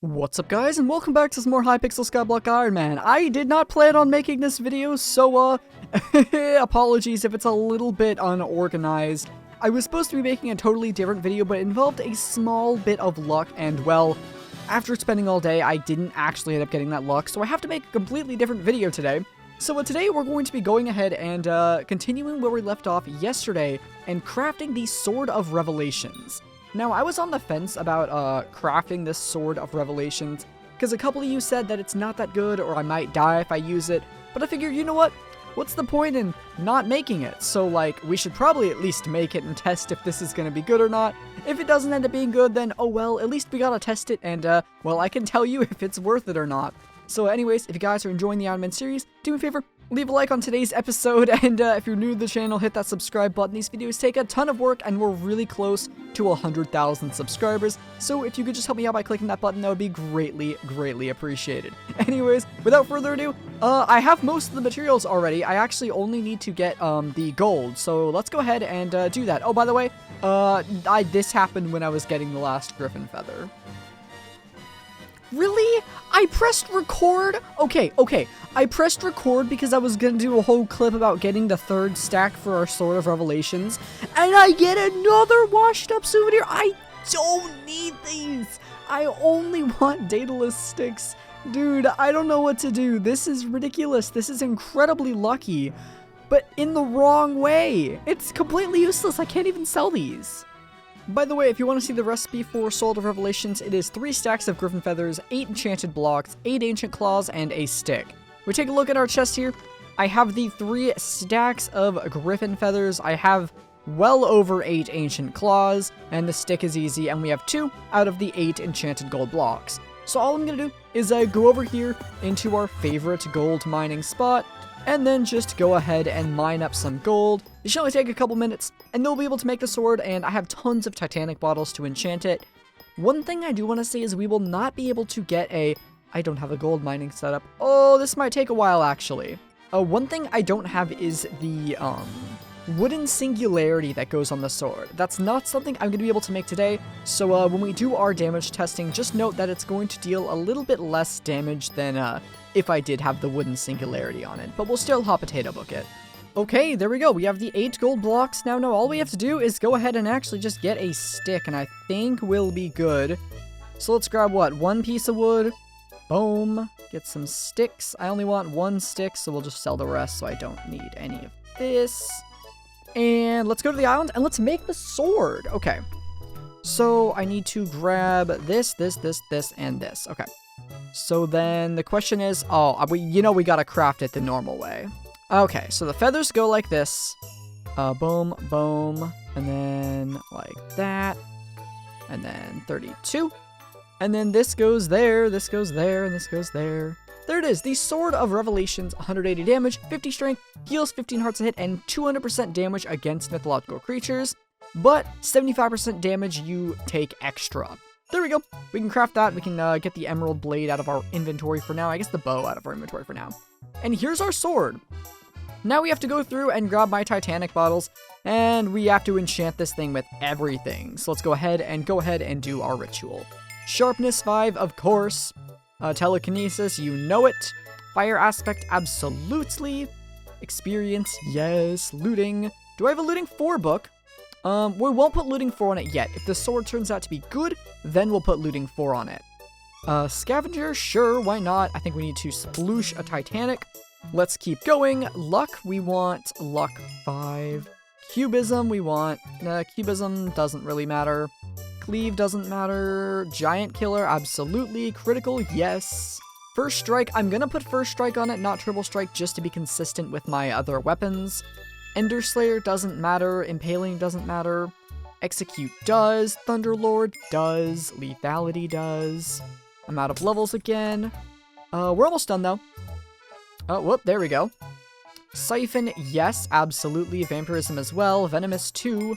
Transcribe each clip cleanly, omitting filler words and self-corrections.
What's up guys, and welcome back to some more Hypixel Skyblock Ironman. I did not plan on making this video, so apologies if it's a little bit unorganized. I was supposed to be making a totally different video, but it involved a small bit of luck, and well, after spending all day, I didn't actually end up getting that luck, so I have to make a completely different video today. So today we're going to be going ahead and continuing where we left off yesterday, and crafting the Sword of Revelations. Now, I was on the fence about crafting this Sword of Revelations, because a couple of you said that it's not that good, or I might die if I use it, but I figured, you know what? What's the point in not making it? So, like, we should probably at least make it and test if this is going to be good or not. If it doesn't end up being good, then, oh well, at least we gotta test it, and, well, I can tell you if it's worth it or not. So anyways, if you guys are enjoying the Ironman series, do me a favor, leave a like on today's episode, and if you're new to the channel, hit that subscribe button. These videos take a ton of work, and we're really close to 100,000 subscribers, so if you could just help me out by clicking that button, that would be greatly appreciated. Anyways, without further ado, I have most of the materials already. I actually only need to get the gold, so let's go ahead and do that. Oh, by the way, this happened when I was getting the last griffin feather. Really? I pressed record? Okay. I pressed record because I was gonna do a whole clip about getting the third stack for our Sword of Revelations, and I get another washed up souvenir. I don't need these. I only want Daedalus sticks. Dude, I don't know what to do. This is ridiculous. This is incredibly lucky, but in the wrong way. It's completely useless. I can't even sell these. By the way, if you want to see the recipe for Sword of Revelations, it is 3 stacks of griffin feathers, 8 enchanted blocks, 8 ancient claws, and a stick. We take a look at our chest here. I have the 3 stacks of griffin feathers. I have well over 8 ancient claws, and the stick is easy, and we have 2 out of the 8 enchanted gold blocks. So all I'm going to do is go over here into our favorite gold mining spot, and then just go ahead and mine up some gold. It should only take a couple minutes, and they'll be able to make the sword, and I have tons of titanic bottles to enchant it. One thing I do want to say is we will not be able to get I don't have a gold mining setup. Oh, this might take a while, actually. One thing I don't have is the, wooden singularity that goes on the sword. That's not something I'm going to be able to make today, so when we do our damage testing, just note that it's going to deal a little bit less damage than, if I did have the wooden singularity on it, but we'll still hot potato book it. Okay, there we go. We have the 8 gold blocks. Now, all we have to do is go ahead and actually just get a stick, and I think we'll be good. So let's grab, what, 1 piece of wood? Boom. Get some sticks. I only want 1 stick, so we'll just sell the rest, so I don't need any of this. And let's go to the island, and let's make the sword. Okay. So I need to grab this, and this. Okay. So then the question is, we gotta craft it the normal way. Okay, so the feathers go like this. Boom, boom, and then like that. And then 32. And then this goes there, this goes there, and this goes there. There it is, the Sword of Revelations, 180 damage, 50 strength, heals 15 hearts a hit, and 200% damage against mythological creatures. But 75% damage you take extra. There we go. We can craft that. We can get the emerald blade out of our inventory for now. I guess the bow out of our inventory for now. And here's our sword. Now we have to go through and grab my titanic bottles, and we have to enchant this thing with everything. So let's go ahead and do our ritual. Sharpness 5, of course. Telekinesis, you know it. Fire aspect, absolutely. Experience, yes. Looting. Do I have a looting 4 book? We won't put looting 4 on it yet. If the sword turns out to be good, then we'll put looting 4 on it. Scavenger, sure, why not? I think we need to sploosh a titanic. Let's keep going. Luck, we want luck 5. Cubism, we want... cubism doesn't really matter. Cleave doesn't matter. Giant killer, absolutely. Critical, yes. First strike, I'm gonna put first strike on it, not triple strike, just to be consistent with my other weapons. Ender Slayer doesn't matter, Impaling doesn't matter, Execute does, Thunderlord does, Lethality does. I'm out of levels again. We're almost done though. Oh, whoop, there we go. Siphon, yes, absolutely. Vampirism as well. Venomous 2.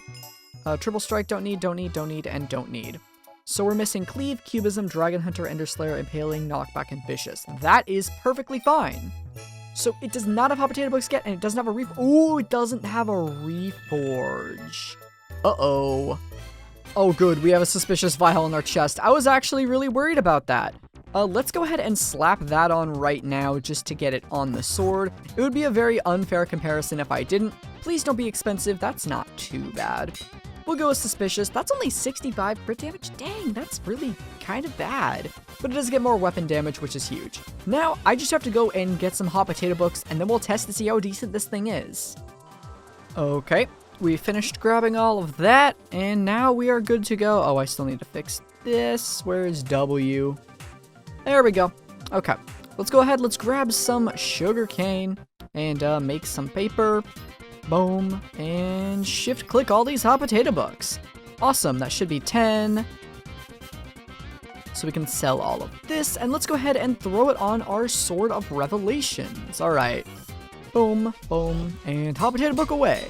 Triple Strike, don't need, and don't need. So we're missing Cleave, Cubism, Dragon Hunter, Ender Slayer, Impaling, Knockback, and Vicious. That is perfectly fine. So it does not have hot potato books yet, and it doesn't have a it doesn't have a reforge. Uh-oh. Oh good, we have a suspicious vial in our chest. I was actually really worried about that. Let's go ahead and slap that on right now just to get it on the sword. It would be a very unfair comparison if I didn't. Please don't be expensive, that's not too bad. We'll go with suspicious. That's only 65 crit damage. Dang, that's really kind of bad. But it does get more weapon damage, which is huge. Now, I just have to go and get some hot potato books, and then we'll test to see how decent this thing is. Okay, we finished grabbing all of that, and now we are good to go. Oh, I still need to fix this. Where is W? There we go. Okay, let's go ahead. Let's grab some sugar cane and make some paper. Boom, and shift click all these hot potato books. Awesome, that should be 10. So we can sell all of this, and let's go ahead and throw it on our Sword of Revelations. All right, boom, boom, and hot potato book away.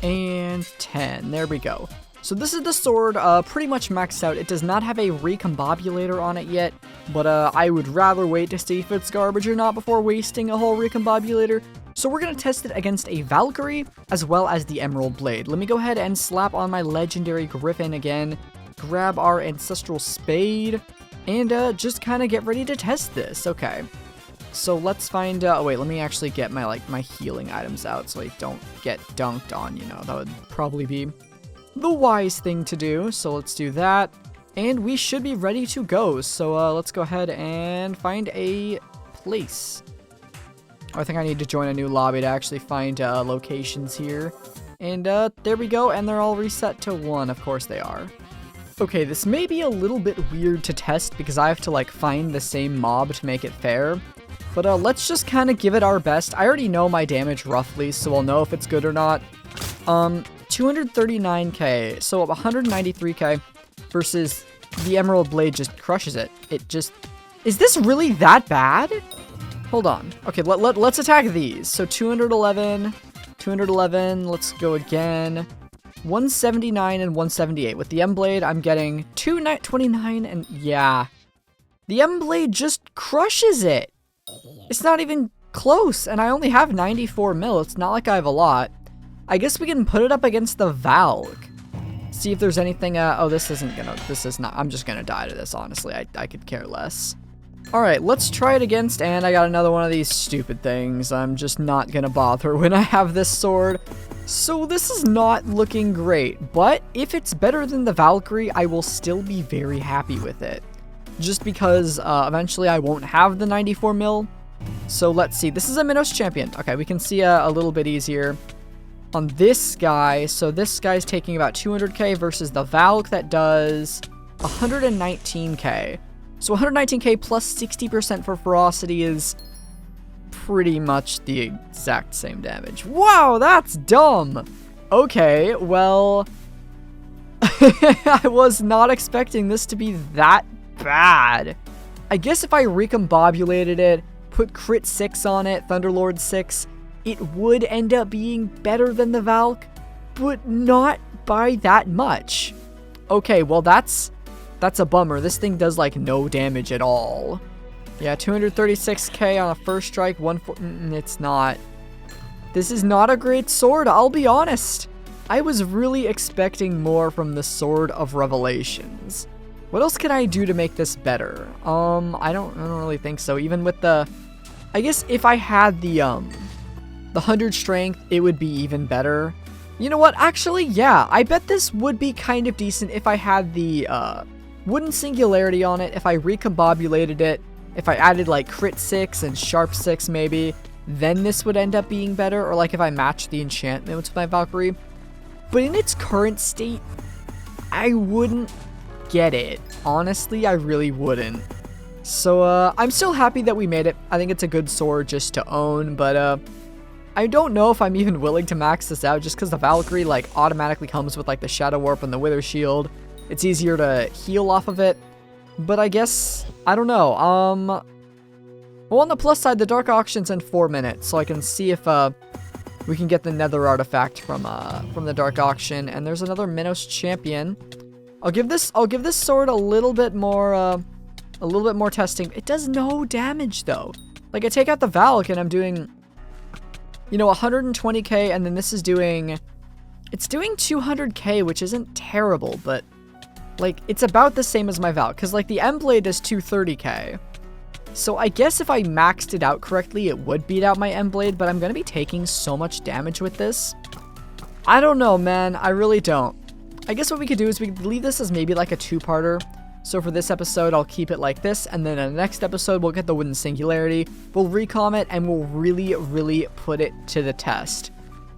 And 10, there we go. So this is the sword, pretty much maxed out. It does not have a recombobulator on it yet, but I would rather wait to see if it's garbage or not before wasting a whole recombobulator. So we're going to test it against a Valkyrie, as well as the Emerald Blade. Let me go ahead and slap on my Legendary Griffin again, grab our Ancestral Spade, and just kind of get ready to test this. Okay, so let's find, oh wait, let me actually get my, my healing items out so I don't get dunked on, you know, that would probably be the wise thing to do. So let's do that, and we should be ready to go. So let's go ahead and find a place. I think I need to join a new lobby to actually find locations here. And there we go, and they're all reset to 1. Of course they are. Okay, this may be a little bit weird to test because I have to like find the same mob to make it fair. But let's just kind of give it our best. I already know my damage roughly, so I'll know if it's good or not. 239k, so 193k versus the Emerald Blade just crushes it. It just... Is this really that bad? Hold on. Okay, let's attack these. So 211, 211, let's go again. 179 and 178. With the M-Blade, I'm getting 229 and yeah. The M-Blade just crushes it. It's not even close, and I only have 94 mil. It's not like I have a lot. I guess we can put it up against the Valk. See if there's anything, oh, this is not, I'm just gonna die to this, honestly. I could care less. Alright, let's try it against, and I got another one of these stupid things. I'm just not gonna bother when I have this sword. So this is not looking great, but if it's better than the Valkyrie, I will still be very happy with it. Just because eventually I won't have the 94 mil. So let's see, this is a Minos champion. Okay, we can see a little bit easier on this guy. So this guy's taking about 200k versus the Valk that does 119k. So 119k plus 60% for ferocity is pretty much the exact same damage. Wow, that's dumb. Okay, well, I was not expecting this to be that bad. I guess if I recombobulated it, put crit 6 on it, Thunderlord 6, it would end up being better than the Valk, but not by that much. Okay, well that's a bummer. This thing does like no damage at all. Yeah, 236k on a first strike, it's not. This is not a great sword, I'll be honest. I was really expecting more from the Sword of Revelations. What else can I do to make this better? I don't really think so. Even with the, I guess if I had the 100 strength, it would be even better. You know what? Actually, yeah, I bet this would be kind of decent if I had the Wooden Singularity on it, if I recombobulated it, if I added like crit 6 and sharp 6 maybe, then this would end up being better, or like if I matched the enchantment with my Valkyrie. But in its current state, I wouldn't get it. Honestly, I really wouldn't. So I'm still happy that we made it. I think it's a good sword just to own, but I don't know if I'm even willing to max this out just because the Valkyrie like automatically comes with like the Shadow Warp and the Wither Shield. It's easier to heal off of it, but I guess, I don't know. Well, on the plus side, the Dark Auction's in 4 minutes, so I can see if we can get the Nether Artifact from the Dark Auction. And there's another Minos champion. I'll give this sword a little bit more testing. It does no damage though. Like I take out the Valk and I'm doing, you know, 120k, and then this is doing It's doing 200k, which isn't terrible, but, like, it's about the same as my Val, because, like, the M-Blade does 230k. So I guess if I maxed it out correctly, it would beat out my M-Blade, but I'm going to be taking so much damage with this. I don't know, man. I really don't. I guess what we could do is we could leave this as maybe like a two-parter. So for this episode, I'll keep it like this, and then in the next episode, we'll get the Wooden Singularity, we'll recom it, and we'll really put it to the test.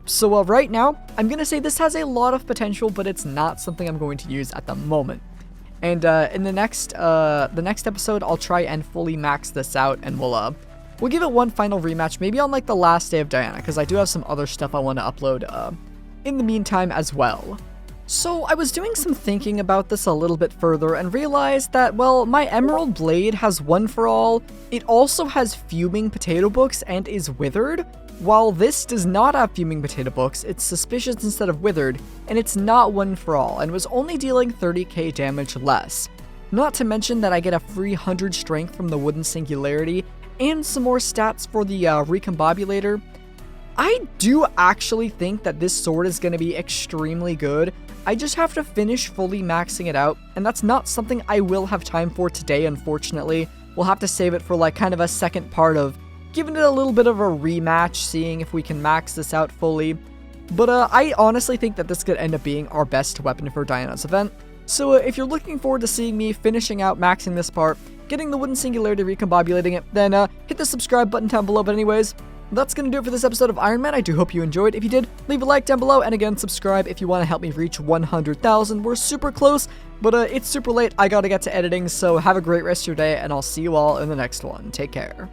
So right now, I'm going to say this has a lot of potential, but it's not something I'm going to use at the moment. And in the next episode, I'll try and fully max this out, and we'll give it one final rematch, maybe on like the last day of Diana, because I do have some other stuff I want to upload in the meantime as well. So I was doing some thinking about this a little bit further and realized that, well, my Emerald Blade has One for All, it also has Fuming Potato Books and is withered, while this does not have Fuming Potato Books, it's Suspicious instead of withered, and it's not One for All, and was only dealing 30k damage less. Not to mention that I get a free 100 strength from the Wooden Singularity, and some more stats for the Recombobulator. I do actually think that this sword is going to be extremely good. I just have to finish fully maxing it out, and that's not something I will have time for today, unfortunately. We'll have to save it for like kind of a second part of giving it a little bit of a rematch, seeing if we can max this out fully. But I honestly think that this could end up being our best weapon for Diana's event. So if you're looking forward to seeing me finishing out maxing this part, getting the Wooden Singularity, recombobulating it, then hit the subscribe button down below. But anyways, that's going to do it for this episode of Iron Man. I do hope you enjoyed. If you did, leave a like down below, and again, subscribe if you want to help me reach 100,000. We're super close, but it's super late. I gotta get to editing, so have a great rest of your day, and I'll see you all in the next one. Take care.